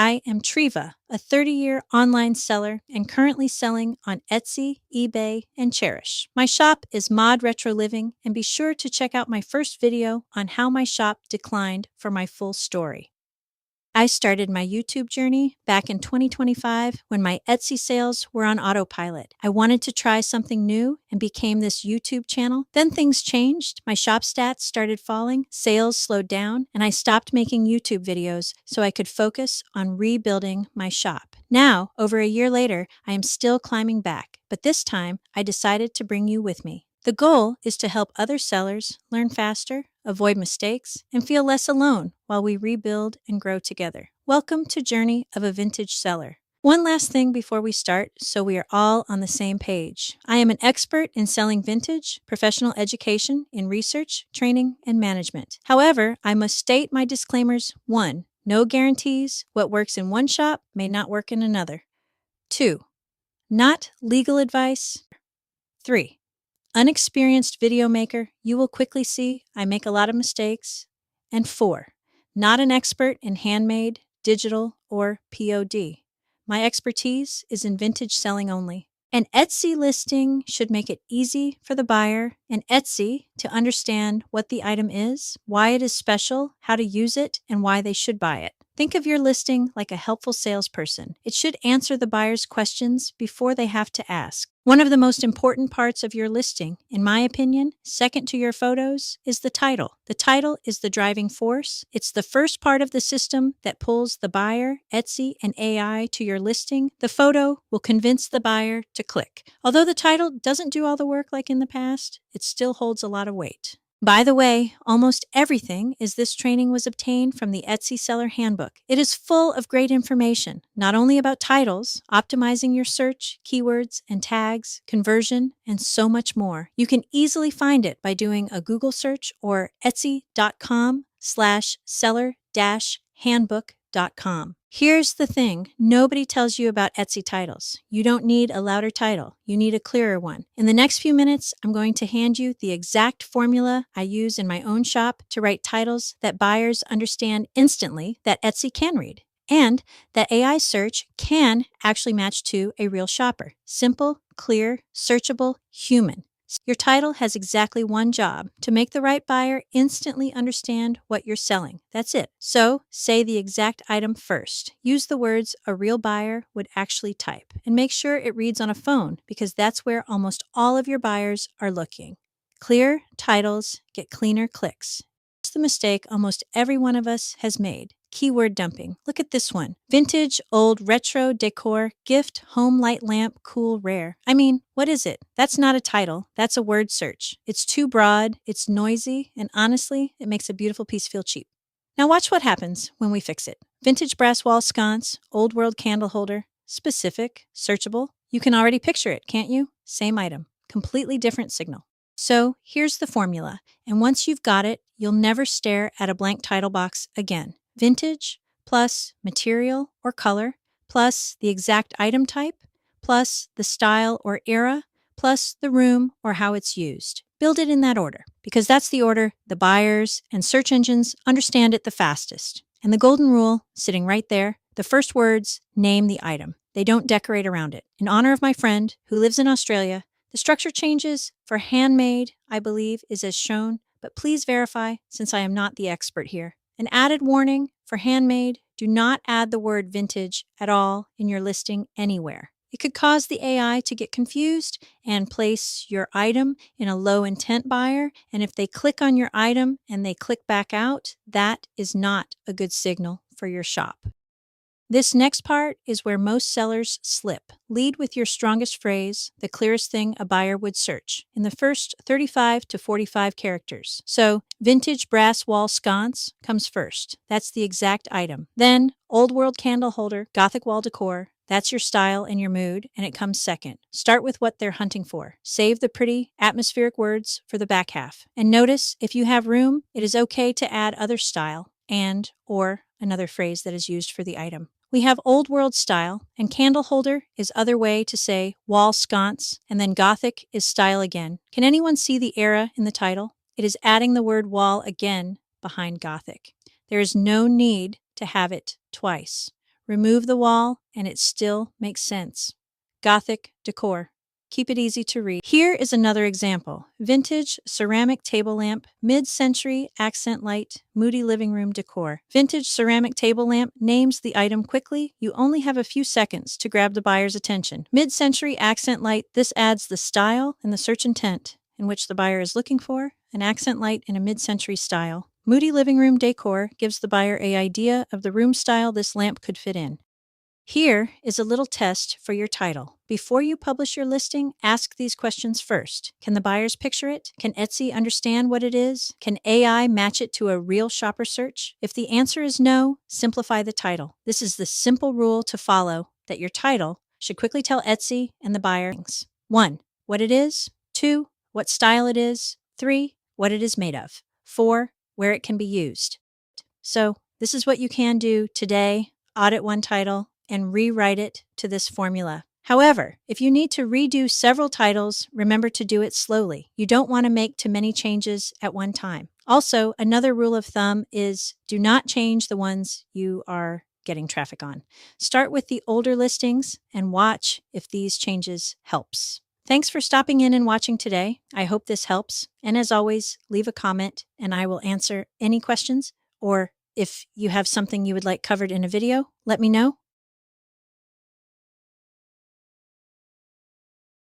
I am Treva, a 30-year online seller and currently selling on Etsy, eBay, and Cherish. My shop is ModRetroLiving, and be sure to check out my first video on how my shop declined for my full story. I started my YouTube journey back in 2025 when my Etsy sales were on autopilot. I wanted to try something new and became this YouTube channel. Then things changed. My shop stats started falling, sales slowed down, and I stopped making YouTube videos so I could focus on rebuilding my shop. Now, over a year later, I am still climbing back, but this time I decided to bring you with me. The goal is to help other sellers learn faster, avoid mistakes, and feel less alone while we rebuild and grow together. Welcome to Journey of a Vintage Seller. One last thing before we start, so we are all on the same page. I am an expert in selling vintage, professional education in research, training, and management. However, I must state my disclaimers. 1. No guarantees. What works in one shop may not work in another. 2. Not legal advice. 3. Unexperienced video maker, you will quickly see I make a lot of mistakes. And 4, not an expert in handmade, digital, or POD. My expertise is in vintage selling only. An Etsy listing should make it easy for the buyer and Etsy to understand what the item is, why it is special, how to use it, and why they should buy it. Think of your listing like a helpful salesperson. It should answer the buyer's questions before they have to ask. One of the most important parts of your listing, in my opinion, second to your photos, is the title. The title is the driving force. It's the first part of the system that pulls the buyer, Etsy, and AI to your listing. The photo will convince the buyer to click. Although the title doesn't do all the work like in the past, it still holds a lot of weight. By the way, almost everything is this training was obtained from the Etsy Seller Handbook. It is full of great information, not only about titles, optimizing your search, keywords, and tags, conversion, and so much more. You can easily find it by doing a Google search or etsy.com/seller-handbook.com. Here's the thing, nobody tells you about Etsy titles. You don't need a louder title. You need a clearer one. In the next few minutes, I'm going to hand you the exact formula I use in my own shop to write titles that buyers understand instantly that Etsy can read, and that AI search can actually match to a real shopper. Simple, clear, searchable, human. Your title has exactly one job, to make the right buyer instantly understand what you're selling. That's it. So, say the exact item first. Use the words a real buyer would actually type, and make sure it reads on a phone because that's where almost all of your buyers are looking. Clear titles get cleaner clicks. It's the mistake almost every one of us has made. Keyword dumping. Look at this one. Vintage, old, retro, decor, gift, home light lamp, cool, rare. I mean, what is it? That's not a title. That's a word search. It's too broad, it's noisy, and honestly, it makes a beautiful piece feel cheap. Now watch what happens when we fix it. Vintage brass wall sconce, old world candle holder, specific, searchable. You can already picture it, can't you? Same item, completely different signal. So here's the formula, and once you've got it, you'll never stare at a blank title box again. Vintage plus material or color plus the exact item type plus the style or era plus the room or how it's used. Build it in that order because that's the order the buyers and search engines understand it the fastest. And the golden rule, sitting right there, the first words name the item. They don't decorate around it. In honor of my friend who lives in Australia, the structure changes for handmade, I believe, is as shown, but please verify since I am not the expert here. An added warning for handmade, do not add the word vintage at all in your listing anywhere. It could cause the AI to get confused and place your item in a low intent buyer. And if they click on your item and they click back out, that is not a good signal for your shop. This next part is where most sellers slip. Lead with your strongest phrase, the clearest thing a buyer would search, in the first 35 to 45 characters. So, vintage brass wall sconce comes first. That's the exact item. Then, old world candle holder, Gothic wall decor. That's your style and your mood, and it comes second. Start with what they're hunting for. Save the pretty, atmospheric words for the back half. And notice, if you have room, it is okay to add other style and or another phrase that is used for the item. We have old world style, and candle holder is other way to say wall sconce, and then Gothic is style again. Can anyone see the era in the title? It is adding the word wall again behind Gothic. There is no need to have it twice. Remove the wall, and it still makes sense. Gothic decor. Keep it easy to read. Here is another example. Vintage ceramic table lamp, mid-century accent light, moody living room decor. Vintage ceramic table lamp names the item quickly. You only have a few seconds to grab the buyer's attention. Mid-century accent light, this adds the style and the search intent in which the buyer is looking for, an accent light in a mid-century style. Moody living room decor gives the buyer an idea of the room style this lamp could fit in. Here is a little test for your title. Before you publish your listing, ask these questions first. Can the buyers picture it? Can Etsy understand what it is? Can AI match it to a real shopper search? If the answer is no, simplify the title. This is the simple rule to follow that your title should quickly tell Etsy and the buyer things. 1. What it is. 2. What style it is. 3. What it is made of. 4. Where it can be used. So, this is what you can do today. Audit one title and rewrite it to this formula. However, if you need to redo several titles, remember to do it slowly. You don't want to make too many changes at one time. Also, another rule of thumb is do not change the ones you are getting traffic on. Start with the older listings and watch if these changes helps. Thanks for stopping in and watching today. I hope this helps. And as always, leave a comment and I will answer any questions, or if you have something you would like covered in a video, let me know.